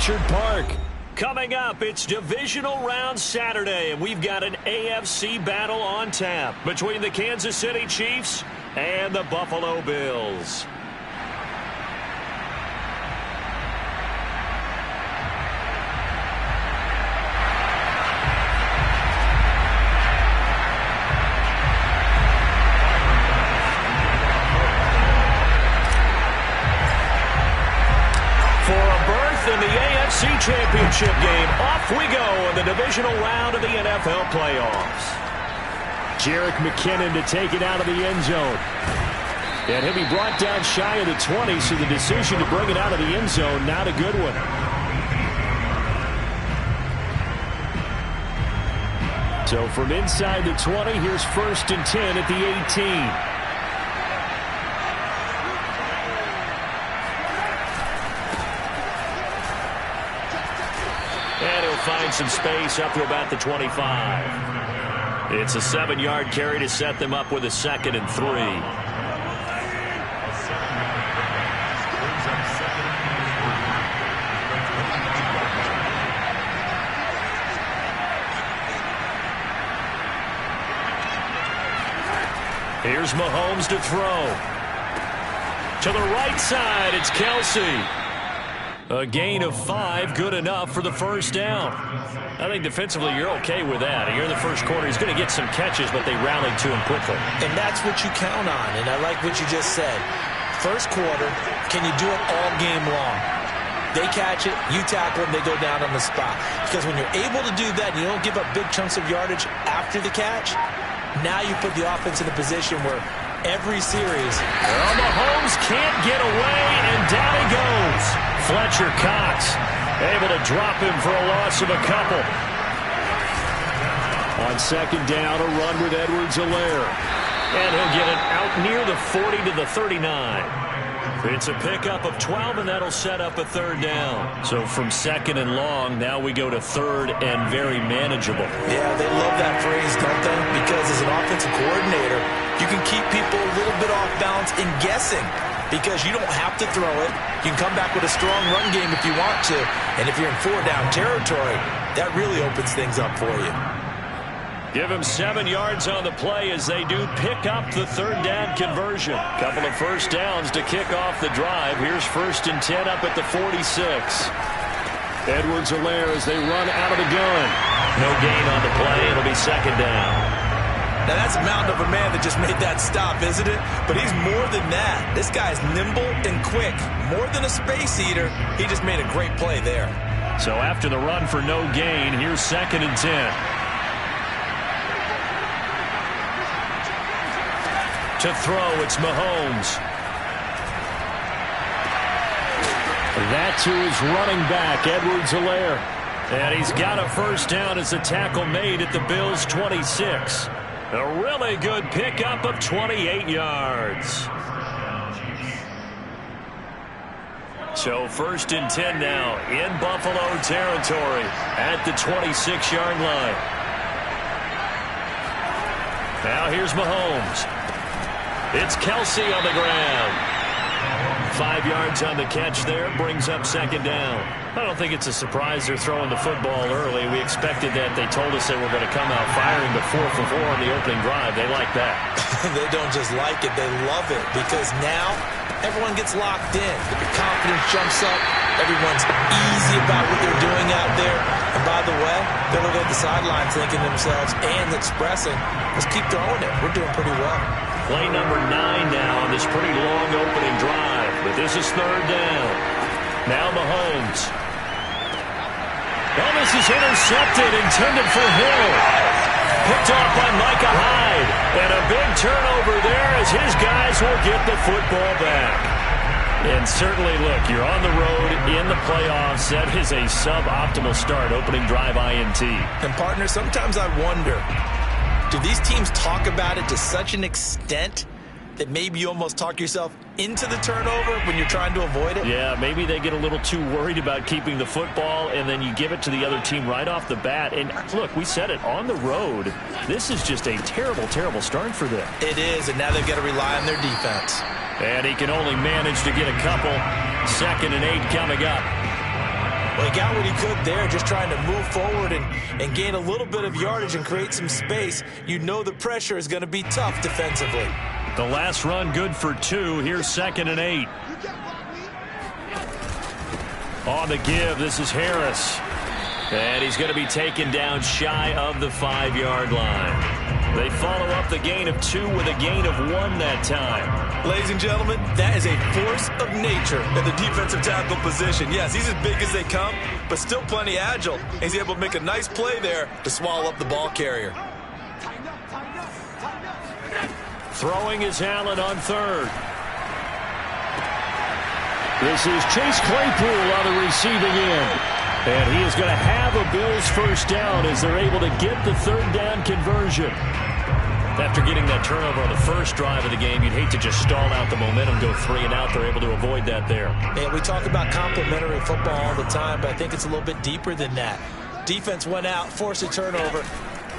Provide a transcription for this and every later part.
Orchard Park. Coming up, it's Divisional Round Saturday, and we've got an AFC battle on tap between the Kansas City Chiefs and the Buffalo Bills. In the AFC Championship game, off we go in the divisional round of the NFL playoffs. Jerick McKinnon to take it out of the end zone. And he'll be brought down shy of the 20, so the decision to bring it out of the end zone, not a good one. So from inside the 20, here's 1st and 10 at the 18. And he'll find some space up to about the 25. It's a 7-yard carry to set them up with a 2nd and 3. Here's Mahomes to throw. To the right side, it's Kelsey. A gain of 5, good enough for the first down. I think defensively you're okay with that. Here in the first quarter, he's going to get some catches, but they rallied to him quickly. And that's what you count on, and I like what you just said. First quarter, can you do it all game long? They catch it, you tackle them, they go down on the spot. Because when you're able to do that and you don't give up big chunks of yardage after the catch, now you put the offense in a position where every series. Well, Mahomes can't get away, and down he goes. Fletcher Cox able to drop him for a loss of a couple. On 2nd down, a run with Edwards-Helaire. And he'll get it out near the 40 to the 39. It's a pickup of 12, and that'll set up a 3rd down. So from 2nd and long, now we go to 3rd and very manageable. Yeah, they love that phrase, don't they? Because as an offensive coordinator, you can keep people a little bit off balance in guessing. Because you don't have to throw it. You can come back with a strong run game if you want to. And if you're in 4-down territory, that really opens things up for you. Give him 7 yards on the play as they do pick up the 3rd down conversion. Couple of first downs to kick off the drive. Here's 1st and 10 up at the 46. Edwards-Helaire as they run out of the gun. No gain on the play. It'll be 2nd down. Now, that's a mountain of a man that just made that stop, isn't it? But he's more than that. This guy's nimble and quick. More than a space eater, he just made a great play there. So after the run for no gain, here's 2nd and 10. To throw, it's Mahomes. That to his running back, Edwards-Helaire. And he's got a first down as the tackle made at the Bills' 26. A really good pickup of 28 yards. So 1st and 10 now in Buffalo territory at the 26-yard line. Now here's Mahomes. It's Kelsey on the ground. 5 yards on the catch there, brings up 2nd down. I don't think it's a surprise they're throwing the football early. We expected that. They told us they were going to come out firing, but 4 for 4 on the opening drive. They like that. They don't just like it, they love it, because now everyone gets locked in. The confidence jumps up. Everyone's easy about what they're doing out there. And by the way, they're looking at the sidelines thinking to themselves and expressing, let's keep throwing it. We're doing pretty well. Play number 9 now on this pretty long opening drive, but this is 3rd down. Now Mahomes. Oh, this is intercepted, intended for Hill. Picked off by Micah Hyde. And a big turnover there as his guys will get the football back. And certainly, look, you're on the road in the playoffs. That is a suboptimal start, opening drive INT. And, partner, sometimes I wonder, do these teams talk about it to such an extent that maybe you almost talk yourself into the turnover when you're trying to avoid it? Yeah, maybe they get a little too worried about keeping the football, and then you give it to the other team right off the bat. And look, we said it, on the road, this is just a terrible, terrible start for them. It is, and now they've got to rely on their defense. And he can only manage to get a couple. 2nd and 8 coming up. Well, you got what he could there, just trying to move forward and gain a little bit of yardage and create some space. You know the pressure is going to be tough defensively. The last run good for 2. Here's 2nd and 8. On the give, this is Harris. And he's going to be taken down shy of the 5-yard line. They follow up the gain of 2 with a gain of 1 that time. Ladies and gentlemen, that is a force of nature in the defensive tackle position. Yes, he's as big as they come, but still plenty agile. He's able to make a nice play there to swallow up the ball carrier. Throwing is Allen on 3rd. This is Chase Claypool on the receiving end. And he is going to have a Bills first down as they're able to get the 3rd down conversion. After getting that turnover on the first drive of the game, you'd hate to just stall out the momentum, go 3 and out. They're able to avoid that there. And we talk about complementary football all the time, but I think it's a little bit deeper than that. Defense went out, forced a turnover,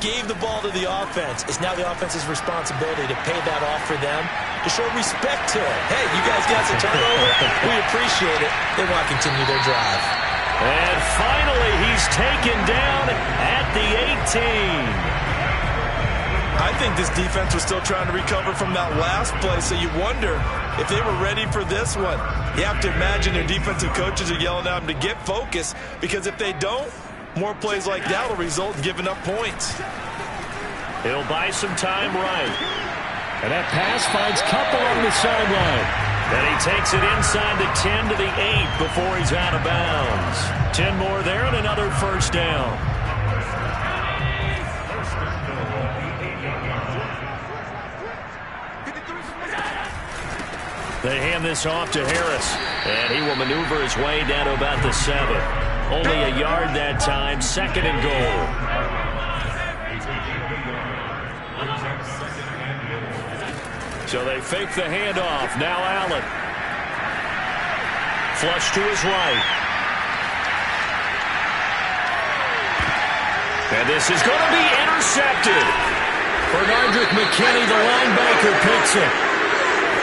gave the ball to the offense. It's now the offense's responsibility to pay that off for them, to show respect to it. Hey, you guys got some turnover? We appreciate it. They want to continue their drive. And finally, he's taken down at the 18. I think this defense was still trying to recover from that last play, so you wonder if they were ready for this one. You have to imagine their defensive coaches are yelling at them to get focused, because if they don't, more plays like that will result in giving up points. He'll buy some time right. And that pass finds Kupp along the sideline. And he takes it inside the 10 to the 8 before he's out of bounds. 10 more there and another first down. They hand this off to Harris, and he will maneuver his way down to about the 7. Only a yard that time, 2nd and goal. So they fake the handoff. Now Allen. Flush to his right. And this is going to be intercepted. Bernardrick McKinney, the linebacker, picks it.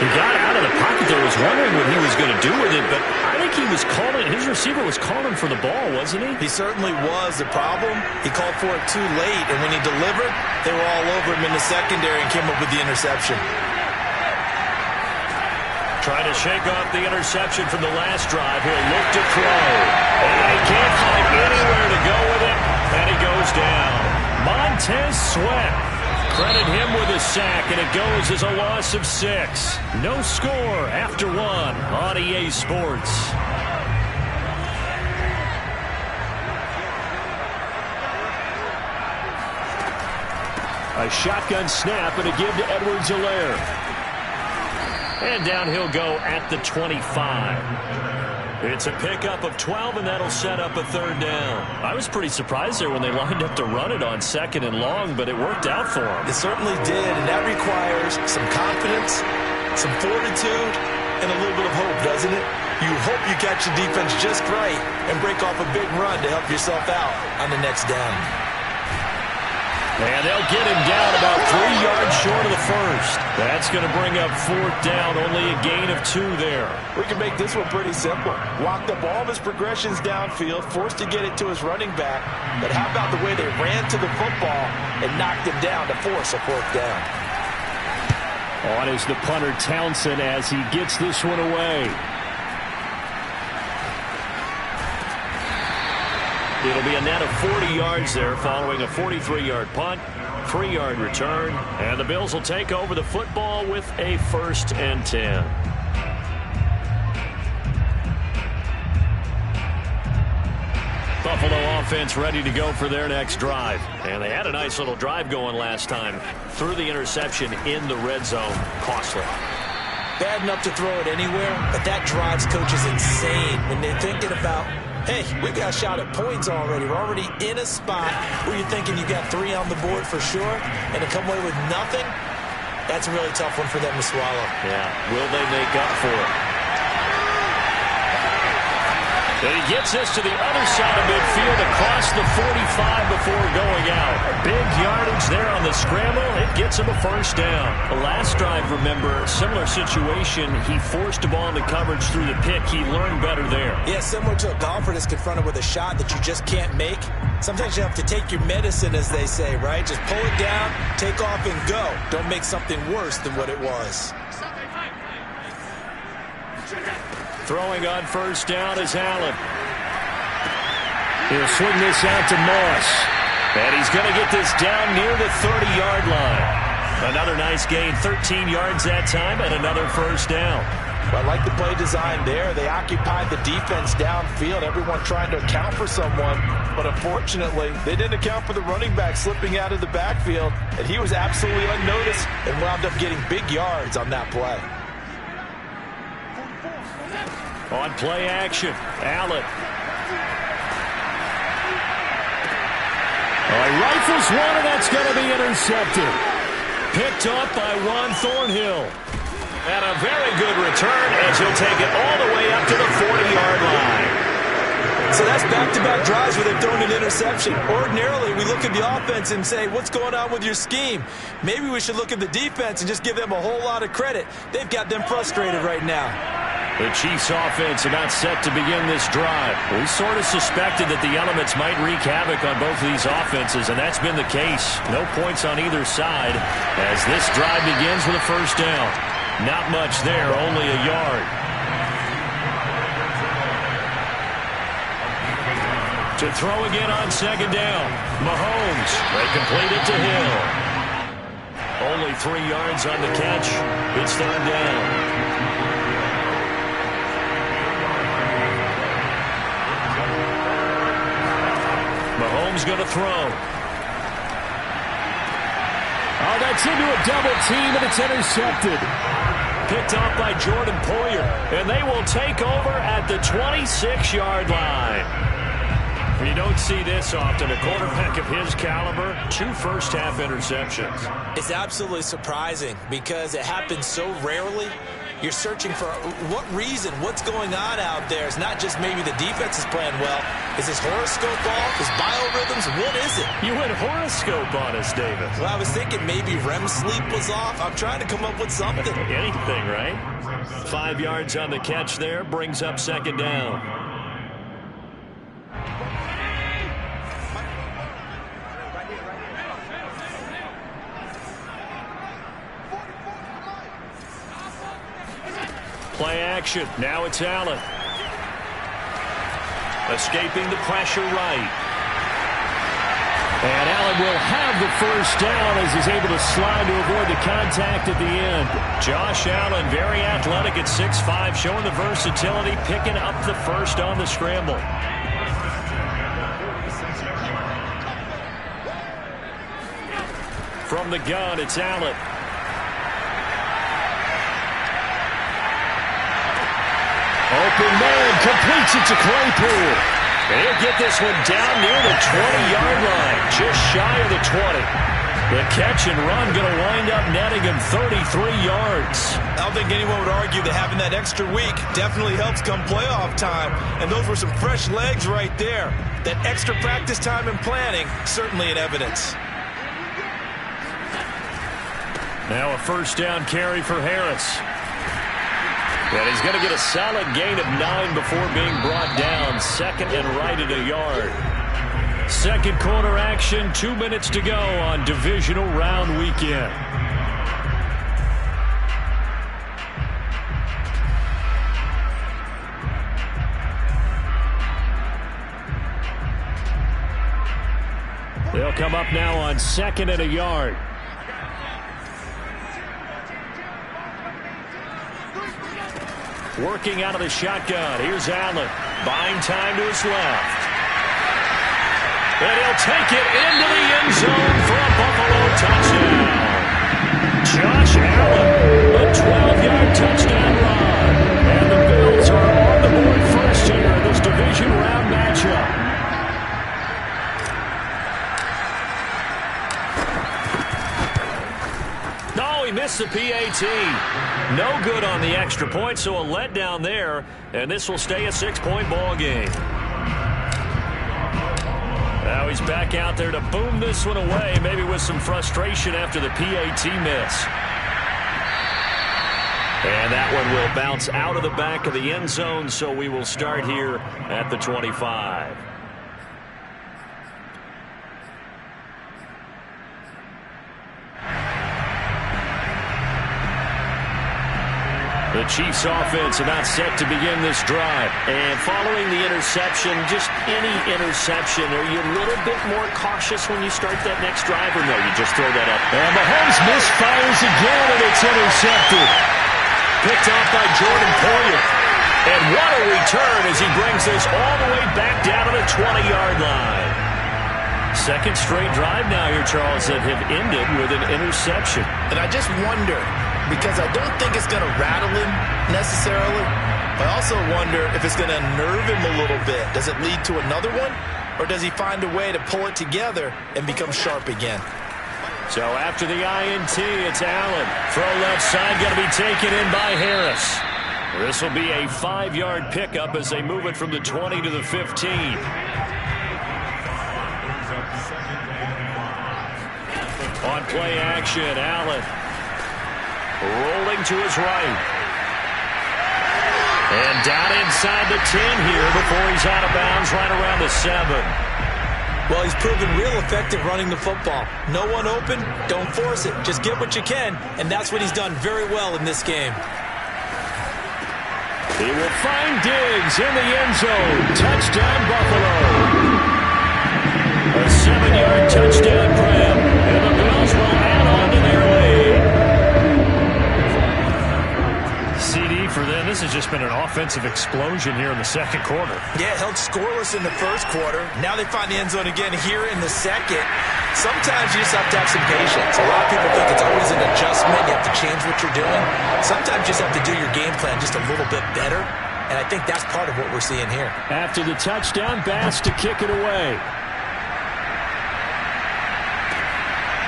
He got out of the pocket there, was wondering what he was going to do with it, but I think he was calling, his receiver was calling for the ball, wasn't he? He certainly was. The problem, he called for it too late, and when he delivered, they were all over him in the secondary and came up with the interception. Trying to shake off the interception from the last drive. He'll look to throw. And he can't find anywhere to go with it. And he goes down. Montez Sweat. Credit him with a sack, and it goes as a loss of 6. No score after 1 on EA Sports. A shotgun snap and a give to Edwards-Helaire. And down he'll go at the 25. It's a pickup of 12, and that'll set up a 3rd down. I was pretty surprised there when they lined up to run it on 2nd and long, but it worked out for them. It certainly did, and that requires some confidence, some fortitude, and a little bit of hope, doesn't it? You hope you catch the defense just right and break off a big run to help yourself out on the next down. And they'll get him down about 3 yards short of the first. That's going to bring up 4th down, only a gain of 2 there. We can make this one pretty simple. Walked up all of his progressions downfield, forced to get it to his running back. But how about the way they ran to the football and knocked him down to force a 4th down? On is the punter Townsend as he gets this one away. It'll be a net of 40 yards there following a 43-yard punt, 3-yard return, and the Bills will take over the football with a 1st and 10. Buffalo offense ready to go for their next drive. And they had a nice little drive going last time. Threw the interception in the red zone. Costly. Bad enough to throw it anywhere, but that drives coaches insane when they're thinking about, hey, we got a shot at points already. We're already in a spot where you're thinking you got 3 on the board for sure, and to come away with nothing, that's a really tough one for them to swallow. Yeah, will they make up for it? And he gets this to the other side of midfield across the 45 before going out. Big yardage there on the scramble. It gets him a first down. The last drive, remember, similar situation. He forced the ball into coverage through the pick. He learned better there. Yeah, similar to a golfer that's confronted with a shot that you just can't make. Sometimes you have to take your medicine, as they say, right? Just pull it down, take off, and go. Don't make something worse than what it was. Throwing on first down is Allen. He'll swing this out to Moss. And he's going to get this down near the 30-yard line. Another nice gain, 13 yards that time, and another first down. Well, I like the play design there. They occupied the defense downfield, everyone trying to account for someone. But unfortunately, they didn't account for the running back slipping out of the backfield. And he was absolutely unnoticed and wound up getting big yards on that play. On play action, Allen. Rifles one, and that's going to be intercepted. Picked up by Juan Thornhill. And a very good return as he'll take it all the way up to the 40-yard line. So that's back-to-back drives where they've thrown an interception. Ordinarily, we look at the offense and say, what's going on with your scheme? Maybe we should look at the defense and just give them a whole lot of credit. They've got them frustrated right now. The Chiefs offense about set to begin this drive. We sort of suspected that the elements might wreak havoc on both of these offenses, and that's been the case. No points on either side as this drive begins with a first down. Not much there, only a yard. To throw again on second down. Mahomes, they complete it to Hill. Only 3 yards on the catch. It's third down. Mahomes going to throw. Oh, that's into a double team, and it's intercepted. Picked off by Jordan Poyer, and they will take over at the 26-yard line. You don't see this often. A quarterback of his caliber, 2 first-half interceptions. It's absolutely surprising because it happens so rarely. You're searching for what reason, what's going on out there. It's not just maybe the defense is playing well. Is his horoscope off? His biorhythms? What is it? You went horoscope on us, David. Well, I was thinking maybe REM sleep was off. I'm trying to come up with something. Anything, right? 5 yards on the catch there, brings up second down. Play action. Now it's Allen. Escaping the pressure right. And Allen will have the first down as he's able to slide to avoid the contact at the end. Josh Allen, very athletic at 6'5", showing the versatility, picking up the first on the scramble. From the gun, it's Allen. Open man, completes it to Claypool. He'll get this one down near the 20-yard line, just shy of the 20. The catch and run going to wind up netting him 33 yards. I don't think anyone would argue that having that extra week definitely helps come playoff time. And those were some fresh legs right there. That extra practice time and planning, certainly in evidence. Now a first down carry for Harris. And he's going to get a solid gain of 9 before being brought down. Second and right at a yard. Second quarter action, 2 minutes to go on divisional round weekend. They'll come up now on second and a yard. Working out of the shotgun. Here's Allen. Buying time to his left. And he'll take it into the end zone for a Buffalo touchdown. Josh Allen, a 12-yard touchdown run. And the Bills are on the board first here in this division round matchup. No, he missed the PAT. No good on the extra point, so a letdown there, and this will stay a 6-point ball game. Now he's back out there to boom this one away, maybe with some frustration after the PAT miss. And that one will bounce out of the back of the end zone, so we will start here at the 25. The Chiefs offense about set to begin this drive. And following the interception, just any interception, are you a little bit more cautious when you start that next drive, or no, you just throw that up? And Mahomes misfires again, and it's intercepted. Picked off by Jordan Poyer. And what a return as he brings this all the way back down to the 20-yard line. Second straight drive now here, Charles, that have ended with an interception. And I just wonder, because I don't think it's going to rattle him necessarily, but I also wonder if it's going to unnerve him a little bit. Does it lead to another one, or does he find a way to pull it together and become sharp again? So after the INT, it's Allen. Throw left side, going to be taken in by Harris. This will be a 5-yard pickup as they move it from the 20 to the 15. On play action, Allen rolling to his right. And down inside the 10 here before he's out of bounds right around the 7. Well, he's proven real effective running the football. No one open, don't force it. Just get what you can, and that's what he's done very well in this game. He will find Diggs in the end zone. Touchdown, Buffalo. A 7-yard touchdown grab, and the Bills will add on to their lead. CD for them. This has just been an offensive explosion here in the second quarter. Yeah, held scoreless in the first quarter. Now they find the end zone again here in the second. Sometimes you just have to have some patience. A lot of people think it's always an adjustment. You have to change what you're doing. Sometimes you just have to do your game plan just a little bit better. And I think that's part of what we're seeing here. After the touchdown, Bass to kick it away.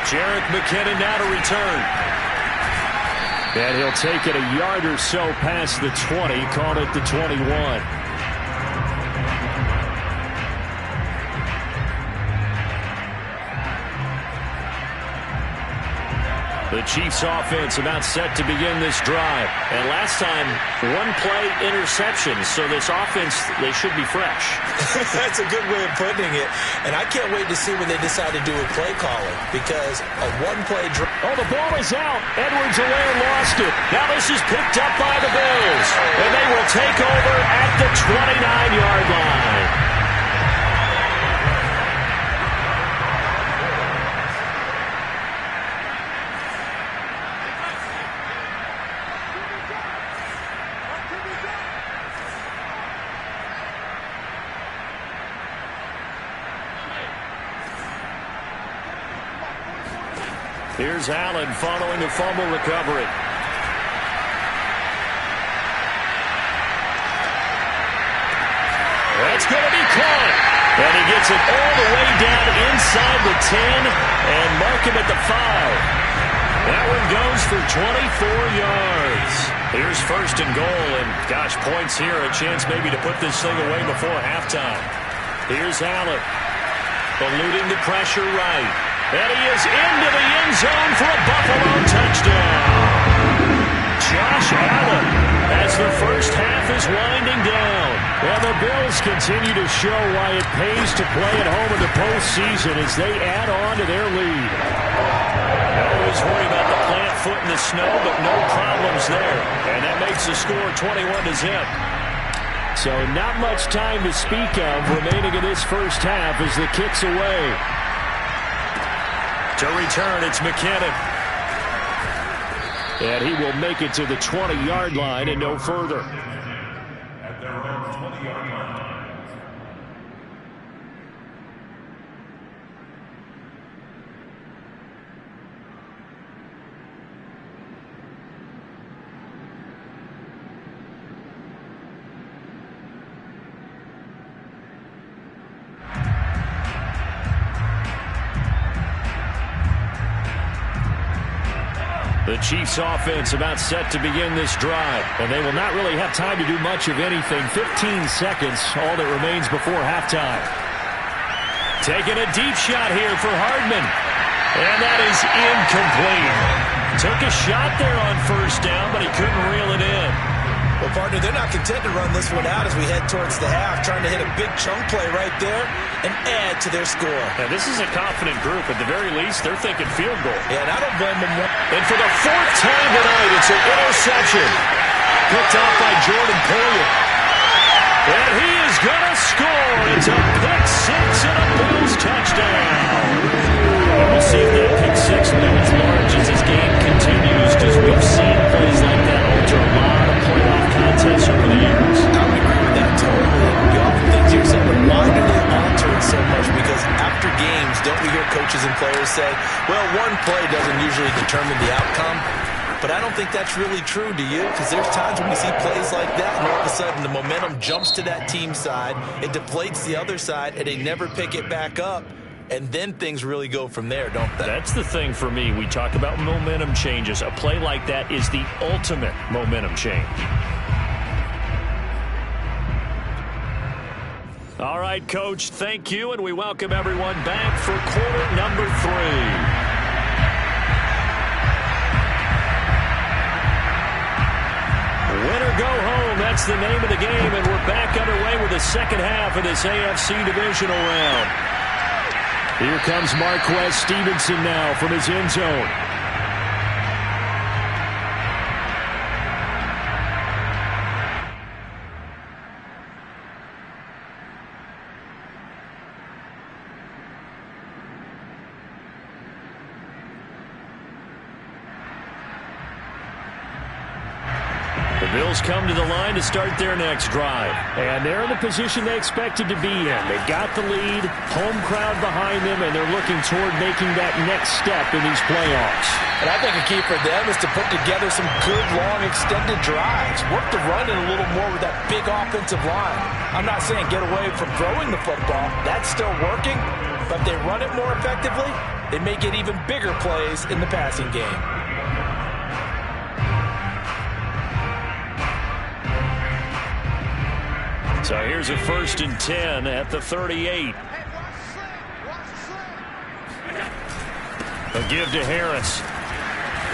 Jerick McKinnon now to return. And he'll take it a yard or so past the 20, called it the 21. The Chiefs offense about set to begin this drive. And last time, one-play interceptions. So this offense, they should be fresh. That's a good way of putting it. And I can't wait to see when they decide to do a play calling. Because a one-play drive. Oh, the ball is out. Edwards-Helaire lost it. Now this is picked up by the Bills. And they will take over at the 29-yard line. Here's Allen following the fumble recovery. That's going to be caught. And he gets it all the way down inside the 10 and mark him at the 5. That one goes for 24 yards. Here's first and goal, and gosh, points here, a chance maybe to put this thing away before halftime. Here's Allen, eluding the pressure right. And he is into the end zone for a Buffalo touchdown. Josh Allen as the first half is winding down. Well, the Bills continue to show why it pays to play at home in the postseason as they add on to their lead. Always worry about the plant foot in the snow, but no problems there. And that makes the score 21-0. So not much time to speak of remaining in this first half as the kick's away. To return, it's McKinnon. And he will make it to the 20-yard line and no further. At their own 20-yard line. The Chiefs offense about set to begin this drive, and they will not really have time to do much of anything. 15 seconds, all that remains before halftime. Taking a deep shot here for Hardman, and that is incomplete. Took a shot there on first down, but he couldn't reel it in. Well, partner, they're not content to run this one out as we head towards the half, trying to hit a big chunk play right there and add to their score. Now, this is a confident group. At the very least, they're thinking field goal. Yeah, and I don't blame them. And for the fourth time tonight, it's an interception. Picked off by Jordan Poyer. And he is going to score. It's a pick six and a Bills touchdown. And we'll see if that pick six looms large as this game continues, because we've seen plays like that alter a lot of playoff contests over the years. I would agree with that totally. You often think to yourself, why do they alter it so much? Because after games, don't we hear coaches and players say, well, one play doesn't usually determine the outcome. But I don't think that's really true, do you? Because there's times when we see plays like that, and all of a sudden the momentum jumps to that team side, it deflates the other side, and they never pick it back up. And then things really go from there, don't they? That's the thing for me. We talk about momentum changes. A play like that is the ultimate momentum change. All right, Coach, thank you, and we welcome everyone back for quarter number 3. Win or go home, that's the name of the game, and we're back underway with the second half of this AFC divisional round. Here comes Marquez Stevenson now from his end zone. Bills come to the line to start their next drive. And they're in the position they expected to be in. They've got the lead, home crowd behind them, and they're looking toward making that next step in these playoffs. And I think a key for them is to put together some good, long, extended drives. Work the run in a little more with that big offensive line. I'm not saying get away from throwing the football. That's still working. But if they run it more effectively, they may get even bigger plays in the passing game. So here's a 1st and 10 at the 38. A give to Harris.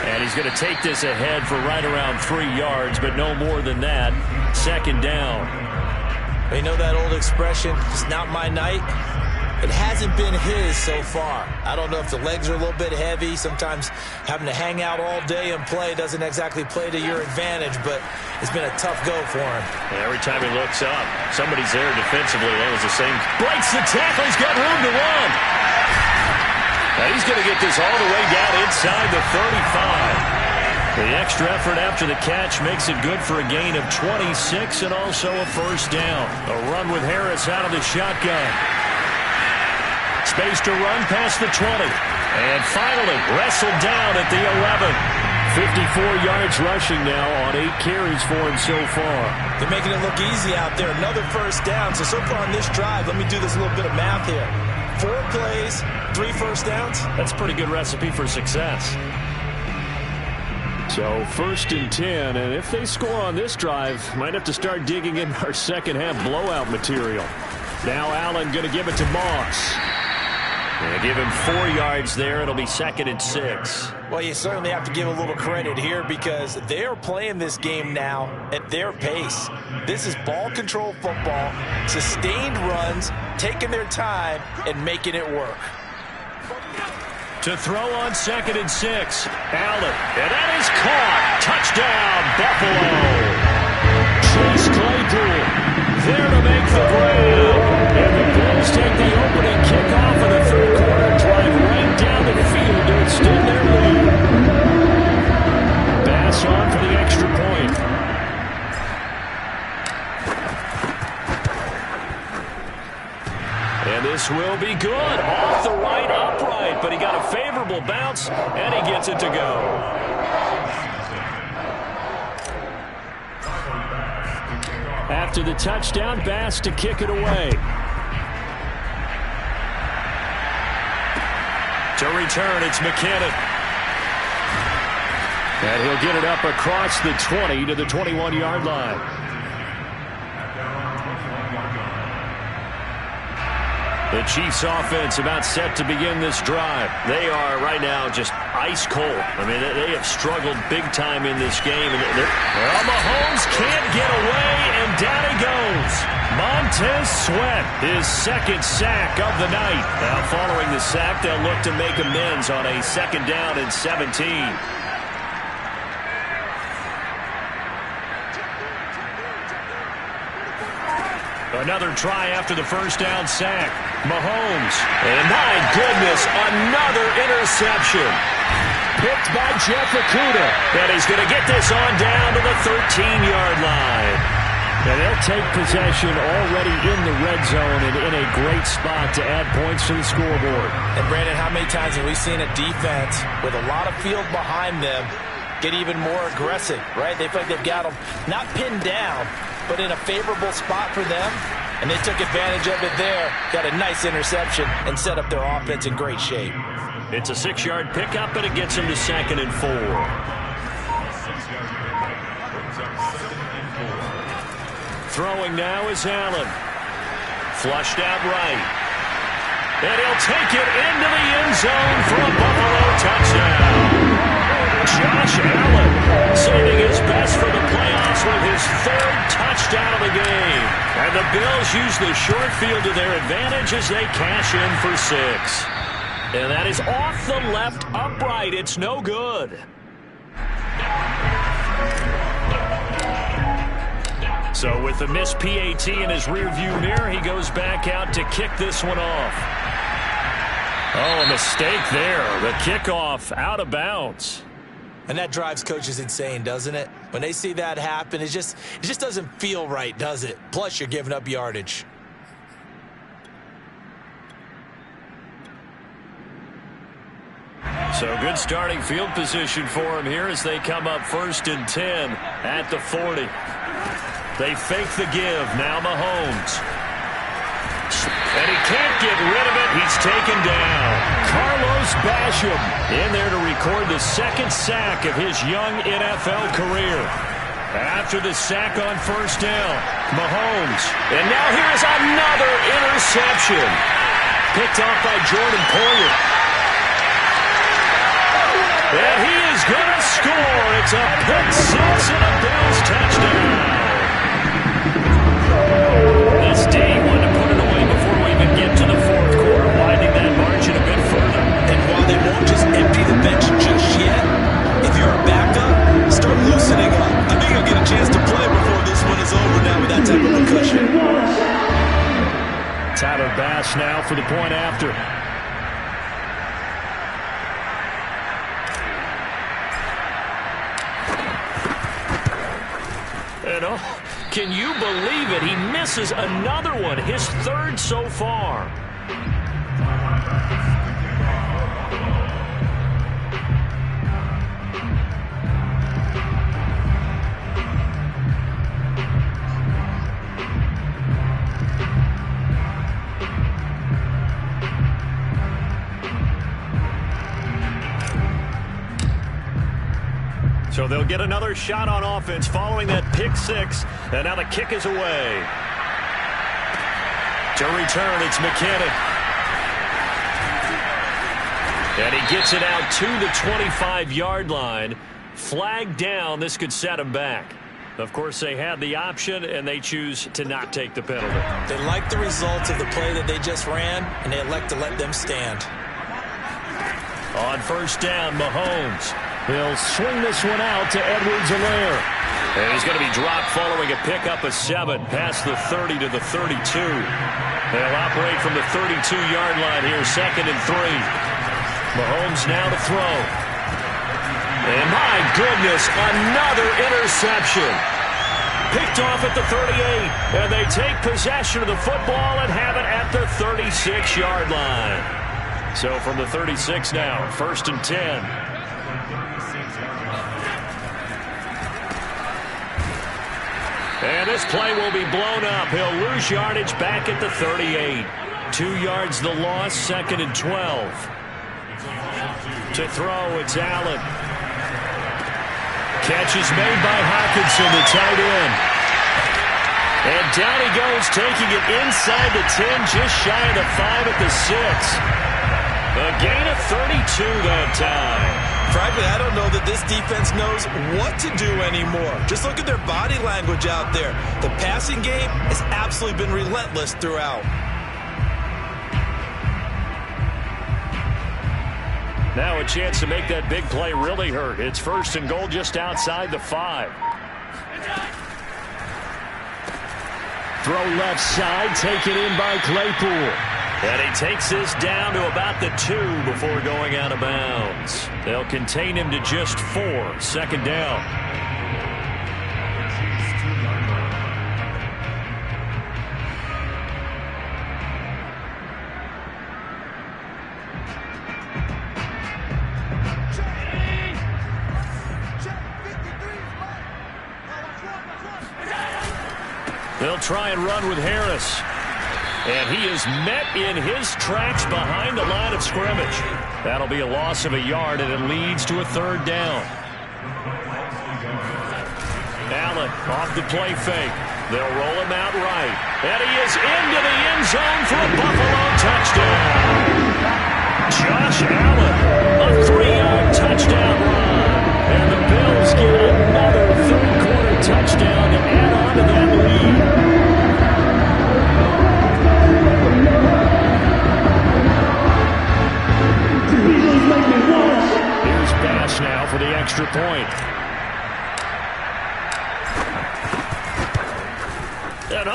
And he's going to take this ahead for right around 3 yards, but no more than that. 2nd down. You know that old expression, it's not my night? It hasn't been his so far. I don't know if the legs are a little bit heavy. Sometimes having to hang out all day and play doesn't exactly play to your advantage, but it's been a tough go for him. And every time he looks up, somebody's there defensively. That was the same. Breaks the tackle. He's got room to run. Now he's going to get this all the way down inside the 35. The extra effort after the catch makes it good for a gain of 26 and also a 1st down. A run with Harris out of the shotgun. Space to run past the 20. And finally wrestled down at the 11. 54 yards rushing now on 8 carries for him so far. They're making it look easy out there. Another 1st down. So far on this drive, let me do this little bit of math here. 4 plays, 3 1st downs. That's a pretty good recipe for success. So 1st and 10, and if they score on this drive, might have to start digging in our second half blowout material. Now Allen going to give it to Moss. They give him 4 yards there. It'll be 2nd and 6. Well, you certainly have to give a little credit here because they are playing this game now at their pace. This is ball control football, sustained runs, taking their time, and making it work. To throw on 2nd and 6. Allen. And that is caught. Touchdown, Buffalo. Chase Claypool there to make the grab. And the Bills take the opening kickoff of the 3rd quarter, drive right down the field to extend their lead. Bass on for the extra point. And this will be good. Off the right upright, but he got a favorable bounce, and he gets it to go. After the touchdown, Bass to kick it away. To return, it's McKinnon. And he'll get it up across the 20 to the 21-yard line. The Chiefs offense about set to begin this drive. They are right now just ice cold. I mean, they have struggled big time in this game. And well, Mahomes can't get away, and down he goes. Montez Sweat, his second sack of the night. Now following the sack, they'll look to make amends on a 2nd down and 17. Another try after the first down sack. Mahomes. And my goodness, another interception. Picked by Jeff Okudah. And he's going to get this on down to the 13-yard line. And they'll take possession already in the red zone and in a great spot to add points to the scoreboard. And Brandon, how many times have we seen a defense with a lot of field behind them get even more aggressive, right? They feel like they've got them not pinned down, but in a favorable spot for them, and they took advantage of it there, got a nice interception, and set up their offense in great shape. It's a 6-yard pickup, and it gets them to 2nd and 4. Throwing now is Allen. Flushed out right. And he'll take it into the end zone for a Buffalo touchdown. Josh Allen saving his best for the playoffs with his 3rd touchdown of the game. And the Bills use the short field to their advantage as they cash in for 6. And that is off the left upright. It's no good. So with the missed PAT in his rearview mirror, he goes back out to kick this one off. Oh, a mistake there. The kickoff out of bounds. And that drives coaches insane, doesn't it? When they see that happen, it just doesn't feel right, does it? Plus, you're giving up yardage. So good starting field position for him here as they come up 1st and 10 at the 40. They fake the give. Now Mahomes. And he can't get rid of it. He's taken down. Carlos Basham in there to record the 2nd sack of his young NFL career. After the sack on 1st down, Mahomes. And now here's another interception. Picked off by Jordan Poyer. And he is going to score. It's a pick 6 and a Bills touchdown. This day wanted to put it away before we even get to the 4th quarter, widening that margin a bit further. And while they won't just empty the bench just yet, if you're a backup, start loosening up. I think you'll get a chance to play before this one is over now with that type of a cushion. Tyler Bass now for the point after. And oh, can you believe it? He misses another one, his 3rd so far. So they'll get another shot on offense following that pick 6. And now the kick is away. To return, it's McKinnon. And he gets it out to the 25-yard line. Flag down. This could set him back. Of course, they had the option, and they choose to not take the penalty. They like the results of the play that they just ran, and they elect to let them stand. On 1st down, Mahomes. He'll swing this one out to Edwards-Helaire. And he's going to be dropped following a pickup of 7 past the 30 to the 32. They'll operate from the 32-yard line here, 2nd and 3. Mahomes now to throw. And my goodness, another interception. Picked off at the 38, and they take possession of the football and have it at the 36-yard line. So from the 36 now, 1st and 10. And this play will be blown up. He'll lose yardage back at the 38. 2 yards the loss, 2nd and 12. To throw, it's Allen. Catch is made by Hockenson, the tight end. And down he goes, taking it inside the 10, just shy of the 5 at the 6. A gain of 32 that time. Frankly, I don't know that this defense knows what to do anymore. Just look at their body language out there. The passing game has absolutely been relentless throughout. Now a chance to make that big play really hurt. It's 1st and goal just outside the 5. Throw left side, taken in by Claypool. And he takes this down to about the 2 before going out of bounds. They'll contain him to just 4. 2nd down. They'll try and run with Harris. And he is met in his tracks behind the line of scrimmage. That'll be a loss of a yard, and it leads to a 3rd down. Allen off the play fake. They'll roll him out right. And he is into the end zone for a Buffalo touchdown. Josh Allen, a 3-yard touchdown run. And the Bills get another 3rd-quarter touchdown to add on to that lead. Here's Bass now for the extra point. And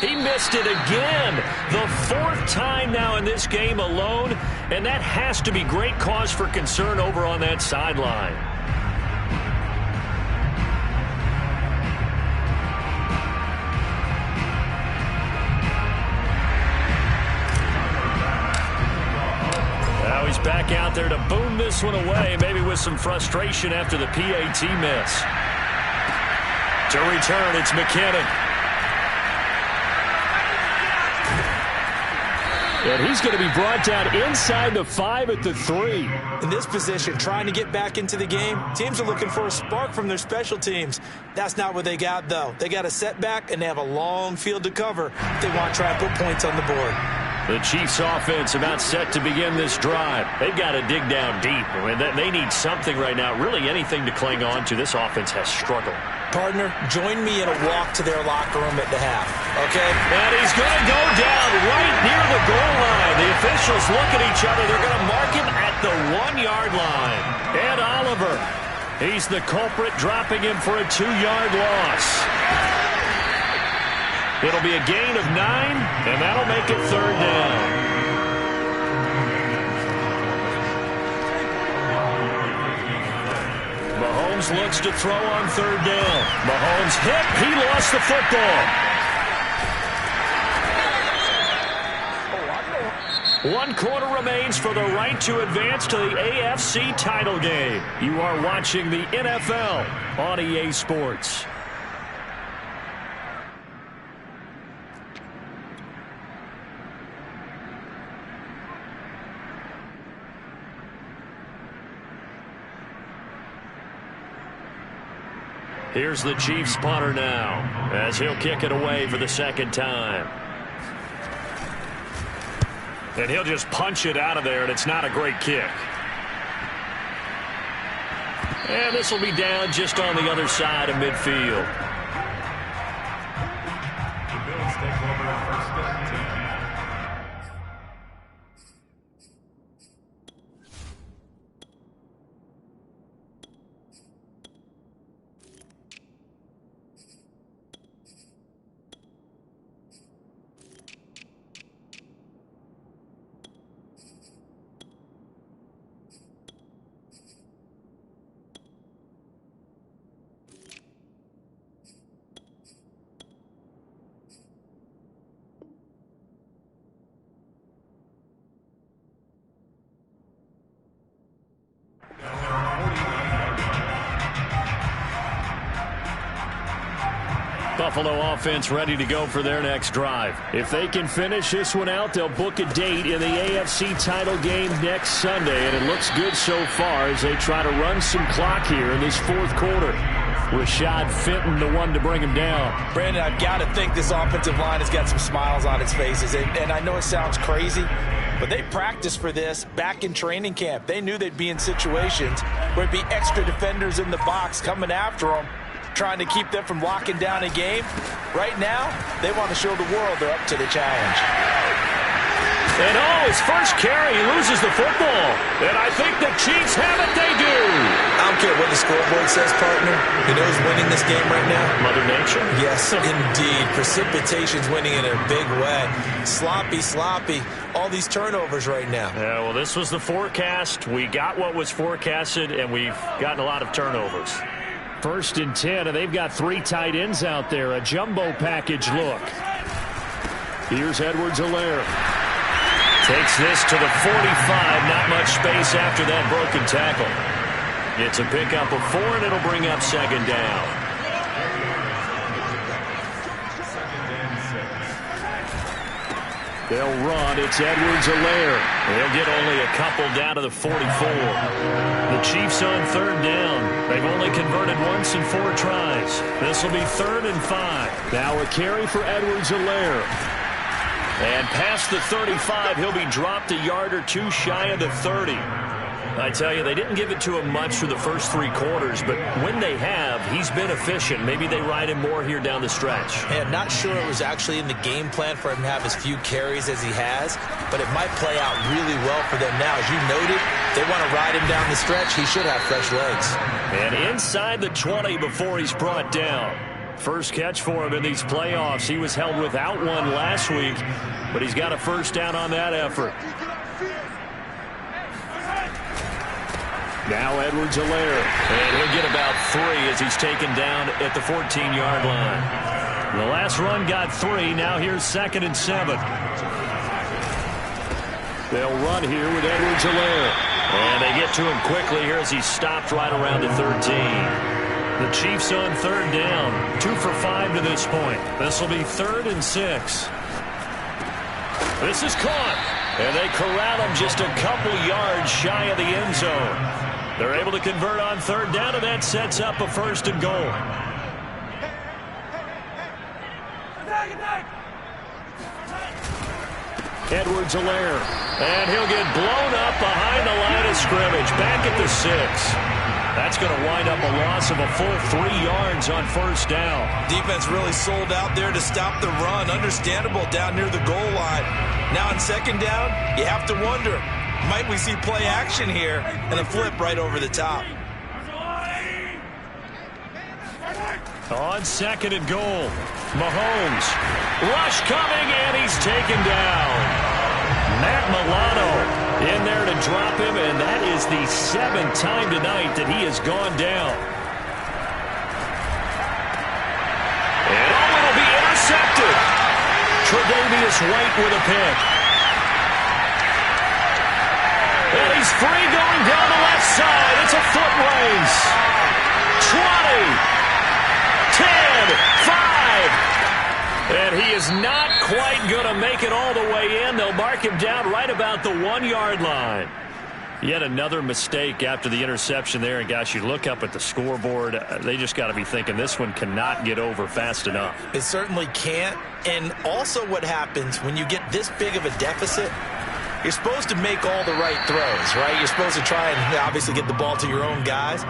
he missed it again. The 4th time now in this game alone, and that has to be great cause for concern over on that sideline. Back out there to boom this one away, maybe with some frustration after the PAT miss. To return, it's McKinnon. And he's going to be brought down inside the 5 at the 3. In this position, trying to get back into the game, teams are looking for a spark from their special teams. That's not what they got, though. They got a setback, and they have a long field to cover if they want to try and put points on the board. The Chiefs offense about set to begin this drive. They've got to dig down deep. I mean, they need something right now, really anything to cling on to. This offense has struggled. Partner, join me in a walk to their locker room at the half, okay? And he's going to go down right near the goal line. The officials look at each other. They're going to mark him at the 1-yard line. Ed Oliver, he's the culprit, dropping him for a 2-yard loss. It'll be a gain of 9, and that'll make it 3rd down. Mahomes looks to throw on 3rd down. Mahomes hit. He lost the football. 1 quarter remains for the right to advance to the AFC title game. You are watching the NFL on EA Sports. Here's the Chiefs punter now, as he'll kick it away for the 2nd time. And he'll just punch it out of there, and it's not a great kick. And this will be down just on the other side of midfield. The Bills take over 1st and 10. Buffalo offense ready to go for their next drive. If they can finish this one out, they'll book a date in the AFC title game next Sunday, and it looks good so far as they try to run some clock here in this fourth quarter. Rashad Fenton, the one to bring him down. Brandon, I've got to think this offensive line has got some smiles on its faces, and I know it sounds crazy, but they practiced for this back in training camp. They knew they'd be in situations where it'd be extra defenders in the box coming after them, trying to keep them from locking down a game. Right now, they want to show the world they're up to the challenge. And his first carry, he loses the football. And I think the Chiefs have it, they do. I don't care what the scoreboard says, partner. You know who's winning this game right now? Mother Nature? Yes, indeed. Precipitation's winning in a big way. Sloppy. All these turnovers right now. Yeah, well, this was the forecast. We got what was forecasted, and we've gotten a lot of turnovers. 1st and 10, and they've got 3 tight ends out there. A jumbo package look. Here's Edwards-Helaire. Takes this to the 45. Not much space after that broken tackle. It's a pickup of 4, and it'll bring up 2nd down. They'll run. It's Edwards-Helaire. They'll get only a couple down to the 44. The Chiefs on 3rd down. They've only converted once in 4 tries. This will be 3rd and 5. Now a carry for Edwards-Helaire. And past the 35, he'll be dropped a yard or 2 shy of the 30. I tell you, they didn't give it to him much for the first 3 quarters, but when they have, he's been efficient. Maybe they ride him more here down the stretch. Hey, I'm not sure it was actually in the game plan for him to have as few carries as he has, but it might play out really well for them now. As you noted, they want to ride him down the stretch. He should have fresh legs. And inside the 20 before he's brought down. First catch for him in these playoffs. He was held without one last week, but he's got a first down on that effort. Now Edwards-Helaire, and he'll get about 3 as he's taken down at the 14-yard line. The last run got 3. Now here's 2nd and 7. They'll run here with Edwards-Helaire. And they get to him quickly here as he's stopped right around the 13. The Chiefs on 3rd down. 2 for 5 to this point. This will be 3rd and 6. This is caught. And they corral him just a couple yards shy of the end zone. They're able to convert on 3rd down, and that sets up a 1st and goal. Edwards-Helaire. And he'll get blown up behind the line of scrimmage. Back at the 6. That's going to wind up a loss of a full 3 yards on 1st down. Defense really sold out there to stop the run. Understandable down near the goal line. Now on 2nd down, you have to wonder, might we see play action here and a flip right over the top? On 2nd and goal, Mahomes. Rush coming, and he's taken down. Matt Milano in there to drop him, and that is the 7th time tonight that he has gone down. And it'll be intercepted. Tre'Davious White with a pick. And he's free going down the left side. It's a foot race. 20, 10, 5. And he is not quite going to make it all the way in. They'll mark him down right about the 1-yard line. Yet another mistake after the interception there. And, gosh, you look up at the scoreboard. They just got to be thinking this one cannot get over fast enough. It certainly can't. And also what happens when you get this big of a deficit, you're supposed to make all the right throws, right? You're supposed to try and obviously get the ball to your own guys.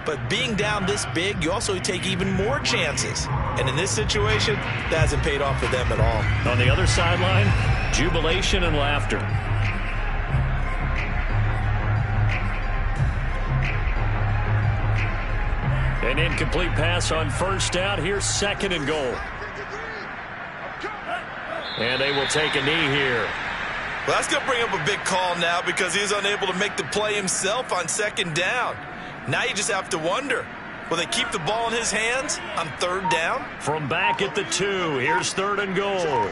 But being down this big, you also take even more chances. And in this situation, that hasn't paid off for them at all. On the other sideline, jubilation and laughter. An incomplete pass on 1st down. Here's 2nd and goal. And they will take a knee here. Well, that's going to bring up a big call now because he was unable to make the play himself on 2nd down. Now you just have to wonder, will they keep the ball in his hands on 3rd down? From back at the 2, here's 3rd and goal.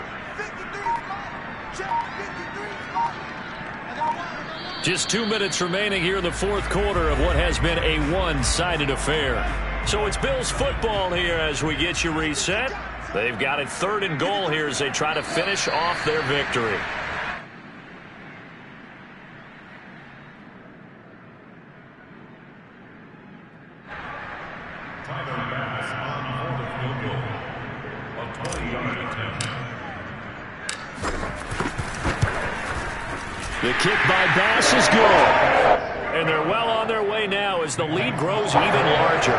Just 2 minutes remaining here in the 4th quarter of what has been a one-sided affair. So it's Bills football here as we get you reset. They've got it 3rd and goal here as they try to finish off their victory. Tyler Bass on the field goal. A 20-yard attempt. The kick by Bass is good. And they're well on their way now as the lead grows even larger.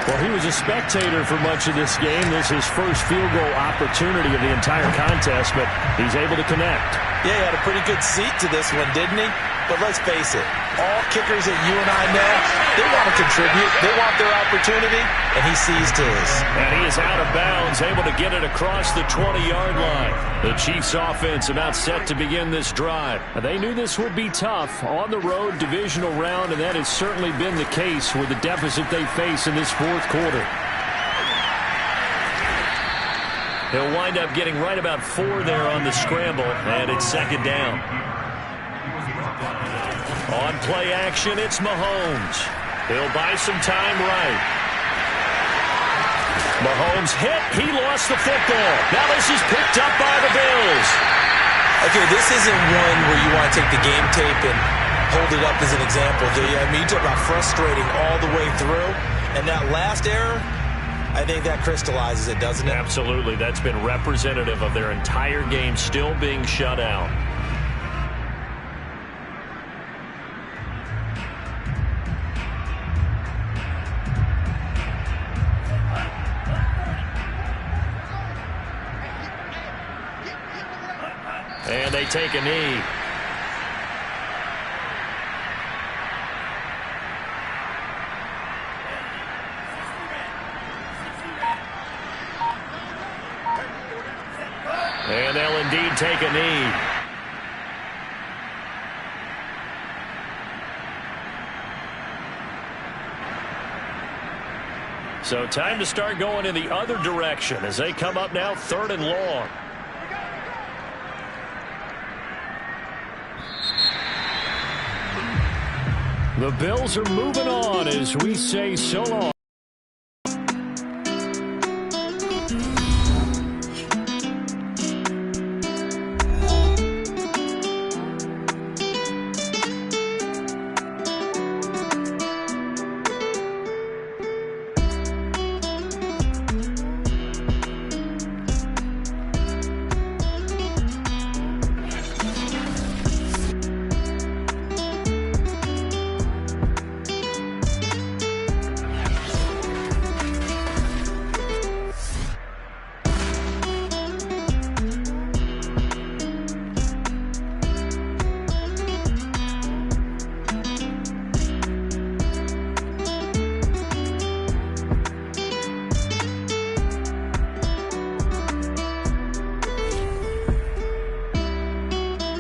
Well, he was a spectator for much of this game. This is his first field goal opportunity of the entire contest, but he's able to connect. Yeah, he had a pretty good seat to this one, didn't he? But let's face it, all kickers that you and I know, they want to contribute. They want their opportunity, and he seized his. And he is out of bounds, able to get it across the 20-yard line. The Chiefs offense about set to begin this drive. They knew this would be tough on the road, divisional round, and that has certainly been the case with the deficit they face in this fourth quarter. He'll wind up getting right about 4 there on the scramble, and it's 2nd down. On play action, it's Mahomes. He'll buy some time right. Mahomes hit. He lost the football. Now this is picked up by the Bills. Okay, this isn't one where you want to take the game tape and hold it up as an example, do you? I mean, you talk about frustrating all the way through, and that last error, I think that crystallizes it, doesn't it? Absolutely. That's been representative of their entire game still being shut out. And they take a knee. And they'll indeed take a knee. So time to start going in the other direction as they come up now 3rd and long. The Bills are moving on as we say so long.